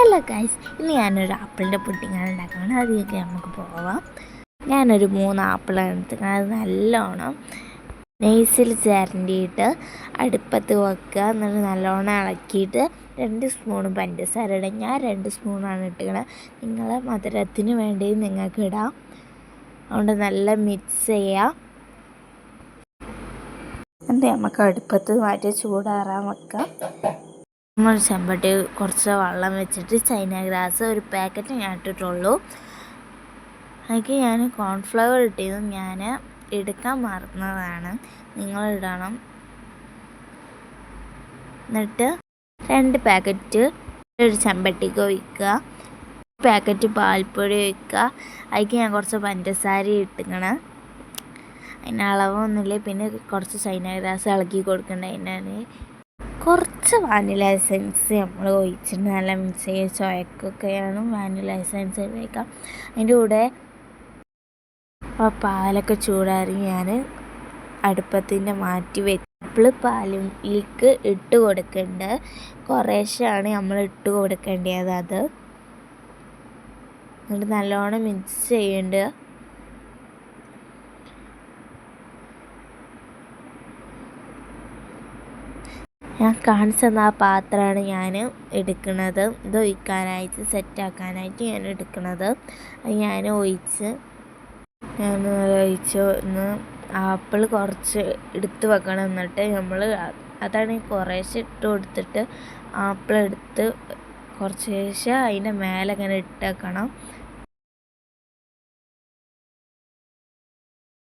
Hello guys, ഇന്ന് ഞാനൊരു ആപ്പിളിൻ്റെ പുഡിങ്ങാണ് ഉണ്ടാക്കുകയാണ്. അതിലേക്ക് നമുക്ക് പോവാം. ഞാനൊരു 3 ആപ്പിളാണ് എടുത്തിട്ട് അത് നല്ലോണം നെയ്സിൽ ചിരണ്ടിയിട്ട് അടുപ്പത്ത് വെക്കുക. എന്നിട്ട് നല്ലോണം ഇളക്കിയിട്ട് 2 സ്പൂൺ പഞ്ചസാര ഇടാം. ഞാൻ 2 സ്പൂണാണ് ഇട്ടുന്നത്. നിങ്ങളെ മധുരത്തിന് വേണ്ടി നിങ്ങൾക്ക് ഇടാം. അതുകൊണ്ട് നല്ല മിക്സ് ചെയ്യുക. എന്നിട്ട് നമുക്ക് അടുപ്പത്ത് മാറ്റി ചൂടാറാൻ വെക്കാം. നമ്മൾ ചെമ്പട്ടി കുറച്ച് വെള്ളം വെച്ചിട്ട് ചൈന ഗ്രാസ് ഒരു പാക്കറ്റ് ഞാൻ ഇട്ടിട്ടുള്ളൂ. അതിലേക്ക് ഞാൻ കോൺഫ്ലവർ ഇട്ടിരുന്നു. ഞാൻ എടുക്കാൻ മറന്നതാണ്, നിങ്ങളിടണം. എന്നിട്ട് 2 പാക്കറ്റ് ഒരു ചെമ്പട്ടിക്ക് ഒഴിക്കുക. പാക്കറ്റ് പാൽപ്പൊടി ഒഴിക്കുക. അതിലേക്ക് ഞാൻ കുറച്ച് പഞ്ചസാര ഇട്ടിക്കണം. അതിന് അളവൊന്നുമില്ല. പിന്നെ കുറച്ച് ചൈന ഗ്രാസ് ഇളക്കി കൊടുക്കേണ്ട. അതിനാണ് കുറച്ച് വാനില എസൻസ് നമ്മൾ ഒഴിച്ചിട്ട് നല്ല മിക്സ് ചെയ്യുക. ചുവക്കൊക്കെയാണ് വാനില എസൻസ് ഉപയോഗിക്കാം. അതിൻ്റെ കൂടെ പാലൊക്കെ ചൂടാറി ഞാൻ അടുപ്പത്തിൻ്റെ മാറ്റി വെച്ച് പാലിലേക്ക് ഇട്ട് കൊടുക്കേണ്ടത്. കുറേശ്ശെയാണ് നമ്മൾ ഇട്ട് കൊടുക്കേണ്ടത്. അത് എന്നിട്ട് നല്ലോണം മിക്സ് ചെയ്യേണ്ടത്. ഞാൻ കാണിച്ചു തന്ന ആ പാത്രമാണ് ഞാൻ എടുക്കുന്നത്. ഇത് ഒഴിക്കാനായിട്ട് സെറ്റാക്കാനായിട്ട് ഞാൻ എടുക്കുന്നത്. അത് ഞാൻ ഒഴിച്ച് ഒന്ന് ആപ്പിൾ കുറച്ച് എടുത്ത് വെക്കണം. എന്നിട്ട് നമ്മൾ അതാണ് കുറേശ്ശെ ഇട്ട് കൊടുത്തിട്ട് ആപ്പിൾ എടുത്ത് കുറച്ച് ശേഷം അതിൻ്റെ മേലെ ഇങ്ങനെ ഇട്ടേക്കണം.